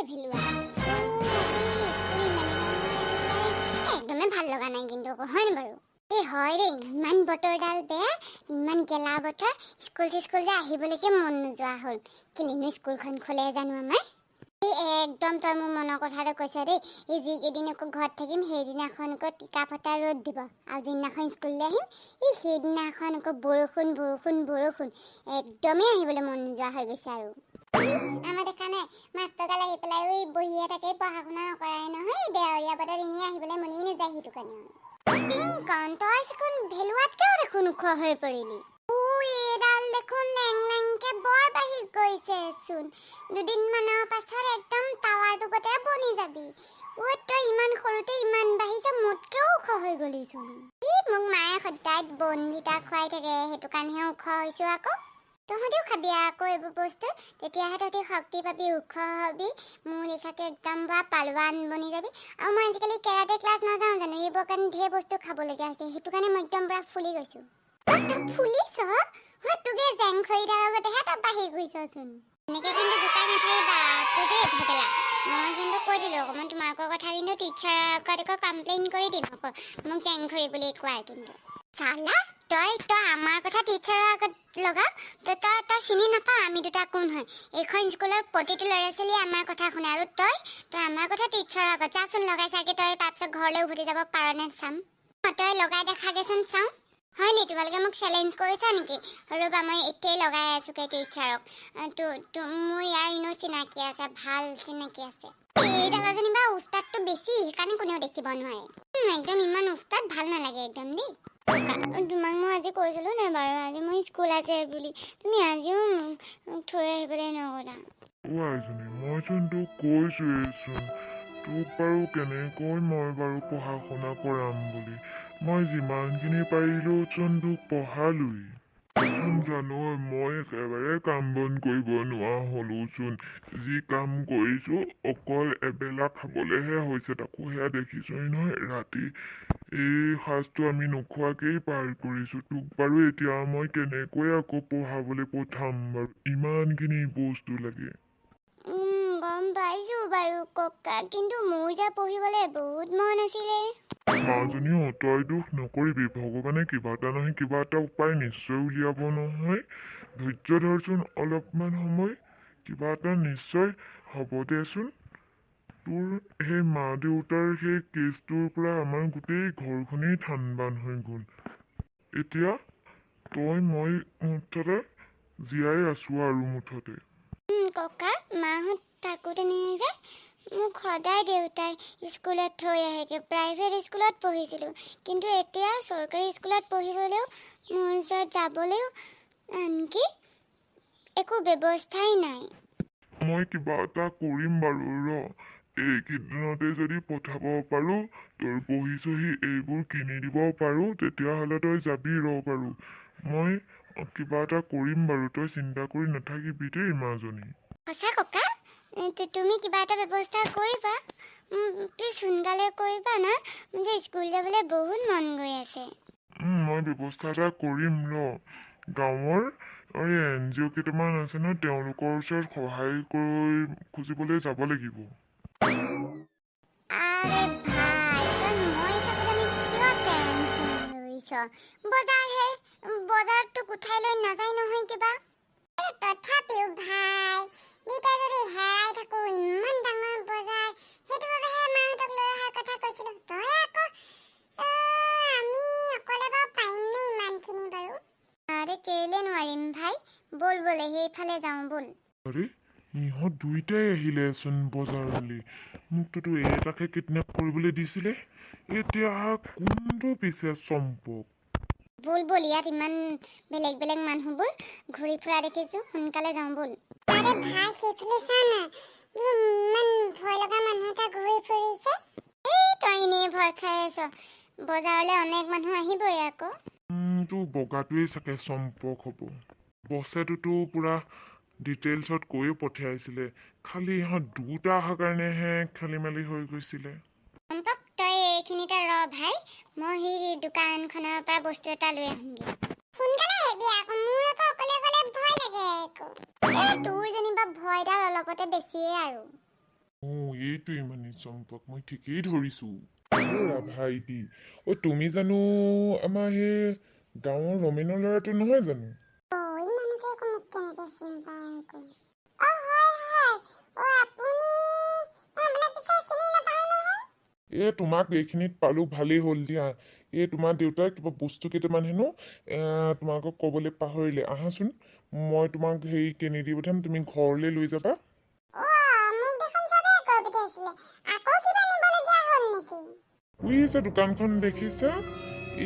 ভেলুৱা school একদমে ভাল লগা নাই কিন্তু হয় না বাৰু এই হয় ৰে ইমান বতৰডাল বেয়া ইমান গেলা বতৰ স্কুল যে আহিবলৈকে মন নোযোৱা হ'ল কিলিনো স্কুলখন খোলে জানো আমাৰ একদম তই মোৰ মনৰ কথাটো কৈছ দেই এই যিকেইদিন আকৌ ঘৰত থাকিম সেইদিনাখন আকৌ টিকা ফটা ৰ'দ দিব আৰু যিদিনাখন স্কুললৈ আহিম সেইদিনাখন আকৌ বৰষুণ একদমেই আহিবলৈ মন নোযোৱা হৈ গৈছে আৰু আমাৰ দেখা নাই মাষ্টৰগাল আহি পেলাই বহিয়ে থাকে পঢ়া শুনা নকৰাই নহয় দেওৰীয়া বতৰত এনেই আহিবলৈ মনেই নাযায় সেইটো কাৰণে তই দেখোন ভেলুৱাতকৈও দেখোন ওখ হৈ পৰিলি এডাল দেখোন লেংকে বৰ বাঢ়ি গৈছেচোন দুদিনমানৰ পাছত একদম টাৱাৰটো গোটেই বনি যাবি তই ইমান সৰুতে ইমান বাঢ়িছে মোতকৈও ওখ হৈ গলিচোন মোক মায়ে সদায় বনকেইটা খুৱাই থাকে সেইটো কাৰণেহে ওখ হৈছোঁ আকৌ তহঁতেও খাবি আকৌ এইবোৰ বস্তু তেতিয়াহে তহঁতি শক্তি পাবি ওখ হবি মোৰ লিখাকে একদম বা পালোৱান বনি যাবি আৰু মই আজিকালি কেৰাটে ক্লাছ নাযাওঁ জানো এইবোৰ কাৰণে ঢেৰ বস্তু খাবলগীয়া হৈছে সেইটো কাৰণে মই একদম পুৰা ফুলি গৈছোঁ ফুলিছ তোকে জেং খৰিদাৰ লগতেহে তই বাঢ়ি গৈছচোন এনেকৈ কিন্তু জোকাই নাথাকিবা দেই ভেবেলা মই কিন্তু কৈ দিলোঁ অকণমান তোমালোকৰ কথা কিন্তু টিচাৰৰ আগত আকৌ কমপ্লেইন কৰি দিম আকৌ মোক জেং খৰি বুলি কোৱাই কিন্তু চালা তই আমাৰ কথা টিচাৰৰ আগত লগা তই চিনি নাপাওঁ আমি দুটা কোন হয় এইখন স্কুলৰ প্ৰতিটো ল'ৰা ছোৱালীয়ে আমাৰ কথা শুনে আৰু তই আমাৰ কথা টিচাৰৰ আগত যাচোন লগাই চাগে তই তাৰপিছত ঘৰলৈ উভতি যাব পাৰনে চাম তই লগাই দেখাগেচোন চাওঁ হয় নি তোমালোকে মোক চেলেঞ্জ কৰিছা নেকি ৰ'বা মই এতিয়াই লগাই আছোঁগৈ টিচাৰক মোৰ ইয়াৰ এনেও চিনাকি আছে ভাল চিনাকি আছে এইডালৰ যেনিবা উস্তাদটো বেছি সেইকাৰণে কোনেও দেখিব নোৱাৰে একদম ইমান উস্তাদ ভাল নালাগে একদম দেই তোমাক মই আজি কৈছিলোঁ নে বাৰু আজি মই স্কুল আছে বুলি তুমি আজিও থৈ আহিবলৈ নগ'লা মইচোন তোক কৈছোৱেইচোন তোক বাৰু কেনেকৈ মই বাৰু পঢ়া শুনা কৰাম বুলি মই যিমানখিনি পাৰিলোচোন তোক পঢ়ালোৱেই জানো মই একেবাৰে কাম বন কৰিব নোৱাৰা হ'লোচোন যি কাম কৰিছোঁ অকল এবেলা খাবলৈহে হৈছে তাকো সেয়া দেখিছোঁই নহয় ৰাতি এই সাজটো আমি নোখোৱাকেই পাৰ কৰিছোঁ তোক বাৰু এতিয়া মই কেনেকৈ আকৌ পঢ়াবলৈ পঠাম বাৰু ইমানখিনি বস্তু লাগে গম পাইছোঁ বাৰু ককা কিন্তু মোৰ যে পঢ়িবলৈ বহুত মন আছিলে মাজনীও তই দুখ নকৰিবি ভগৱানে কিবা এটা নহয় কিবা এটা উপায় নিশ্চয় উলিয়াব নহয় ধৈৰ্য ধৰচোন অলপমান সময় কিবা এটা নিশ্চয় হ'ব দেচোন তোৰ সেই মা দেউতাৰ সেই কেছটোৰ পৰা আমাৰ গোটেই ঘৰখনেই ঠান-বান হৈ গ'ল এতিয়া তই মই মুঠতে জীয়াই আছোঁ আৰু মুঠতে ককা মাহঁত থাকোঁতেনে যে মোক সদায় দেউতাই স্কুলত থৈ আহেগৈ প্ৰাইভেট স্কুলত পঢ়িছিলোঁ কিন্তু এতিয়া চৰকাৰী স্কুলত পঢ়িবলৈও মোৰ ওচৰত যাবলৈও আনকি একো ব্যৱস্থাই নাই মই কিবা এটা কৰিম বাৰু এইকেইদিনতে যদি পঠাব পাৰোঁ তোৰ বহি চহি এইবোৰ কিনি দিব পাৰোঁ তেতিয়াহ'লে তই যাবি বাৰু মই কিবা এটা কৰিম বাৰু তই চিন্তা কৰি নাথাকিবি দেই মাজনী সঁচা ককা তুমি কিবা এটা ব্যৱস্থা কৰিবা প্লিজ সোনকালে কৰিবা না মোৰ যে স্কুল যাবলৈ বহুত মন গৈ আছে মই ব্যৱস্থা এটা কৰিম গাঁৱৰ NGO কেইটামান আছে ন তেওঁলোকৰ ওচৰত সহায় কৰি খুজিবলৈ যাব লাগিব আৰে ভাই মই থাকোঁতে কিয় টেনচন লৈছ বজাৰততো উঠাই লৈ নাযায় নহয় কিবা তথাপিও ভাই দুইটা যদি হেৰাই থাকো ইমান ডাঙৰ বজাৰ সেইটো বাবেহে মাহঁতক লৈ অহাৰ কথা কৈছিলোঁ তই আকৌ আমি অকলে বাৰু পাৰিমনে ইমানখিনি বাৰু আৰে কেলে নোৱাৰিম ভাই ব'ল সেইফালে যাওঁ ব'ল আৰে ইহঁত দুইটাই আহিলেচোন বজাৰলৈ মোকতো এটাকে কিডনেপ কৰিবলৈ দিছিলে এতিয়া কোনটো পিছে চম্পক ব'ল ইয়াত ইমান বেলেগ মানুহবোৰ ঘূৰি ফুৰা দেখিছোঁ সোনকালে যাওঁ ব'ল আৰে ভাই সেইফালে চা না ইমান ভয় লগা মানুহ এটা ঘূৰি ফুৰিছে তই এনেই ভয় খাই আছ বজাৰলৈ অনেক মানুহ আহিবই আকৌ তো বগাটোৱেই চাগে চম্পক হ'ব বছেটোতো পুৰা ডিটেইলছত কৈয়ে পঠিয়াইছিলে খালি ইহঁত দুটা অহাৰ কাৰণেহে খেলি মেলি হৈ গৈছিলে চম্পক তই এইখিনিতে ৰ ভাই মই সেই দোকানখনৰ পৰা বস্তু এটা লৈ আহোঁগৈ সোনকালে আহিবি আকৌ মোৰ আকৌ অকলে ভয় লাগে আকৌ তোৰ যেনিবা ভয়ডাল অলপতে বেছিয়ে আৰু এইটোৱেই মানে চম্পক, মই ঠিকেই ধৰিছো। ভাইটি, তুমি জানো আমাৰ সেই গাঁৱৰ ৰমেনৰ ল'ৰাটো নহয় জানো? ই মানুহটোৱে আকৌ মোক কেনেকৈ চিনি পায় আকৌ? হয় হয়। আপুনি আপোনাক পিছে চিনি নাপাওঁ নহয়। তোমাক এইখিনিত পালো ভালেই হ'ল দিয়া। তোমাৰ দেউতাই কিবা বস্তু কেইটামান হেনো তোমালোকক ক'বলৈ পাহৰিলে। আহাচোন, মই তোমাক হেৰি কিনি দি পঠাম, তুমি ঘৰলৈ লৈ যাবা। মোক দেখোন চবেই কৈ পঠাইছিলে। আকৌ কিবা নিবলগীয়া হ'ল নেকি? যে দোকানখন দেখিছা,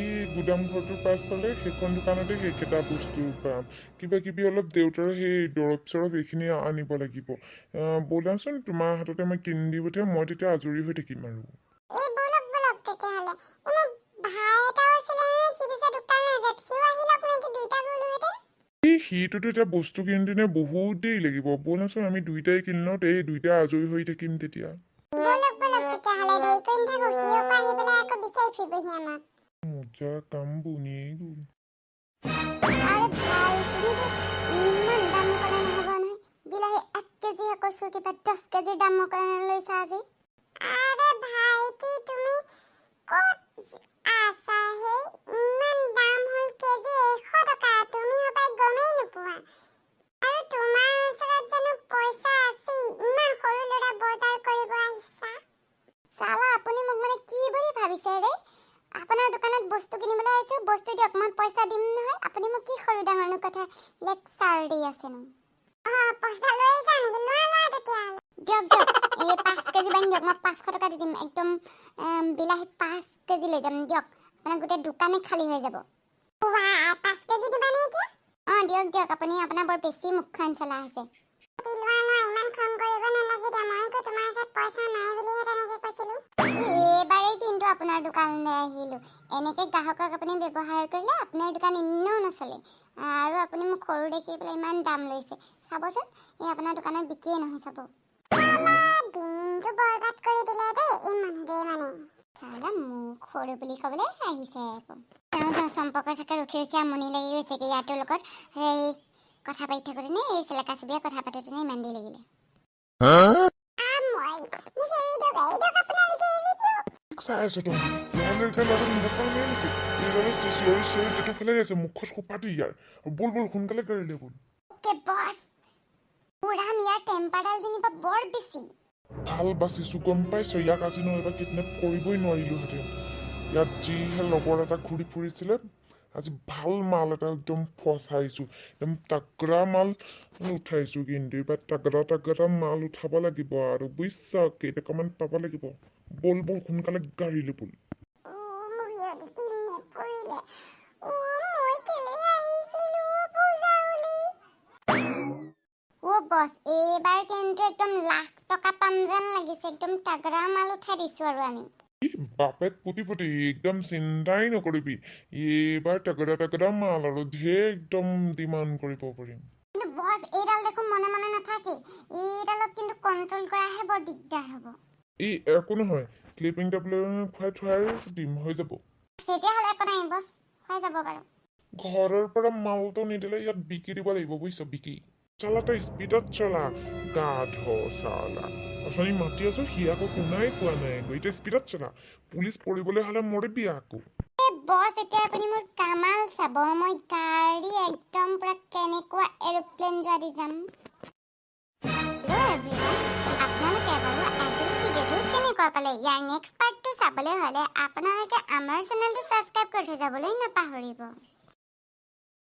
এই গুদাম ঘৰটোৰ পাছফালে সেইখন দোকানতে সেইকেইটা বস্তু পাম। কিবা কিবি অলপ দেউতাৰ সেই দৰৱ চৰৱ এইখিনি আনিব লাগিব। ব'লাচোন, তোমাৰ হাততে মই কিনি দি পঠিয়াম, মই তেতিয়া আজৰি হৈ থাকিম আৰু। বলক তেতিয়াহ'লে। মোৰ ভাই এটাও আছিলে নহয়, সি পিছে দোকান নাযায়। সিও আহিলক নেকি, দুইটা গ'লোহেঁতেন। সিটোতো এতিয়া বস্তু কিনোতে বহুত দেৰি লাগিব। ব'লাচোন, আমি দুইটাই কিনি লওঁ, দুইটাই আজৰি হৈ থাকিম তেতিয়া। বলক তেতিয়াহ'লে, দেৰি কৰি নাথাকো। সিও আহি পেলাই আকৌ বিচাৰি ফুৰিবহি আমাক। মজা কাম বনিয়েই গ'ল। আৰে ভাই, তুমিতো ইমান দাম ক'লে নহ'ব নহয়। বিলাহী 1 কেজিহে কৈছো, কিবা 10 কেজিৰ দামৰ কাৰণে লৈছা আজি। আৰে ভাইটি, তুমি ক'ত আছা হে? ইমান দাম হ'ল কেজি 100 টকা। তুমি সদায় গমেই নোপোৱা। আৰু তোমাৰ ওচৰত জানো পইচা আছে? ইমান সৰু ল'ৰা বজাৰ কৰিব আহিছা। চালা, আপুনি মোক মানে কি বুলি ভাবিছে ৰে? আপোনাৰ দোকানত বস্তু কিনিবলৈ আহিছো, বস্তু দিয়ক, মই পইচা দিম নহয়। আপুনি মোক কি সৰু ডাঙৰনো কথা লেকচাৰ দি আছেনো? পইচা লৈ আহিছা নেকি? লোৱা তেতিয়াহ'লে। দিয়ক, এই 5 কেজি বান্ধি দিয়ক, মই 500 টকা দি দিম। একদম বিলাহী 5 কেজি লৈ যাম দিয়ক। আপোনাৰ গোটেই দোকানে খালী হৈ যাব। 5 কেজি দিবা নে এতিয়া? দিয়ক, আপুনি আপোনাৰ বৰ বেছি মুখখন চলা আছে। ইমান খং কৰিব নালাগে দিয়া, মই আকৌ তোমাৰ ওচৰত পইচা নাই বুলিহে তেনেকে কৈছিলো। এইবাৰেই কিন্তু আপোনাৰ দোকানলৈ আহিলো। এনেকে গ্ৰাহকক আপুনি ব্যৱহাৰ কৰিলে আপোনাৰ দোকান এনেও নচলে। আৰু আপুনি মোক সৰু দেখি পেলাই ইমান দাম লৈছে। চাবচোন, এই আপোনাৰ দোকানত বিক্ৰীয়ে নহয়, চাব। দিনটো বৰবাদ কৰি দিলে দেই এই মানুহটোৱে মানে। চালা, মোক সৰু বুলি ক'বলৈ আহিছে আকৌ। তেওঁ চম্পকৰ চাগে ৰখি আমনি লাগি গৈছে কি ইয়াৰ লগত সেই কথা পাতি থাকোঁতে এই চেলেকা চবিয়ে কথা পাতোঁতে ইমান দেৰি লাগিলে। চাই আছো তুমি মুখত সোপাটো ইয়াৰ। বল সোনকালে গাড়ীলে বল। বৰ বেছি ভাল বাচিছো, গম পাইছো। ইয়াক আজি নহ'লে কিডনেপ কৰিবই নোৱাৰিলোহেঁতেন। ইয়াত যিহে লগৰ এটা ঘূৰি ফুৰিছিলে, আজি ভাল মাল এটা একদম ফচাইছো। একদম তাগৰা মাল উঠাইছো, কিন্তু এইবাৰ তাগৰা মাল উঠাব লাগিব আৰু বুজিছা, কেইটকামান পাব লাগিব। বল সোনকালে গাড়ীলৈ বল। বছ, এইবাৰ কিন্তু একদম লাখ টকা পাম যেন লাগিছে। একদম তাগৰা মাল উঠাই দিছো আৰু আমি। বাপেক পুতি একদম চিন্তাই নকৰিবি। এইবাৰ তাগৰা মাল আৰু ঢেৰ একদম ডিমাণ্ড কৰিব পাৰিম। কিন্তু বছ, এইডাল দেখোন মনে মনে নাথাকে। এইডালক কিন্তু কণ্ট্ৰল কৰাহে বৰ দিগদাৰ হ'ব। একো নহয়, স্লিপিং টেবলেট খুৱাই থোৱাই দিম, হৈ যাব। তেতিয়াহ'লে একো নাই বছ, হৈ যাব বাৰু। ঘৰৰ পৰা মালটো নিদিলে ইয়াত বিকি দিব লাগিব, বুজিছ? বিকি চালা, তই স্পীডত চলা, গাধ চালা। অথনি মাতি আছো, সি আকৌ শুনাই পোৱা নাই। এতিয়া স্পীডত চলা, পুলিচ পৰিবলৈ হ'লে মৰিবি আকৌ। বছ, এতিয়া আপুনি মোৰ কামাল চাব। মই গাড়ী একদম পুৰা কেনেকুৱা এৰোপ্লেন যোৱা দি যাম। আপোনালোকে বাৰু আজিৰ ভিডিঅ'টো কেনেকুৱা পালে? ইয়াৰ নেক্সট পাৰ্টটো চাবলৈ হ'লে আপোনালোকে আমাৰ চেনেলটো ছাবস্ক্ৰাইব কৰি থৈ যাবলৈ নাপাহৰিব।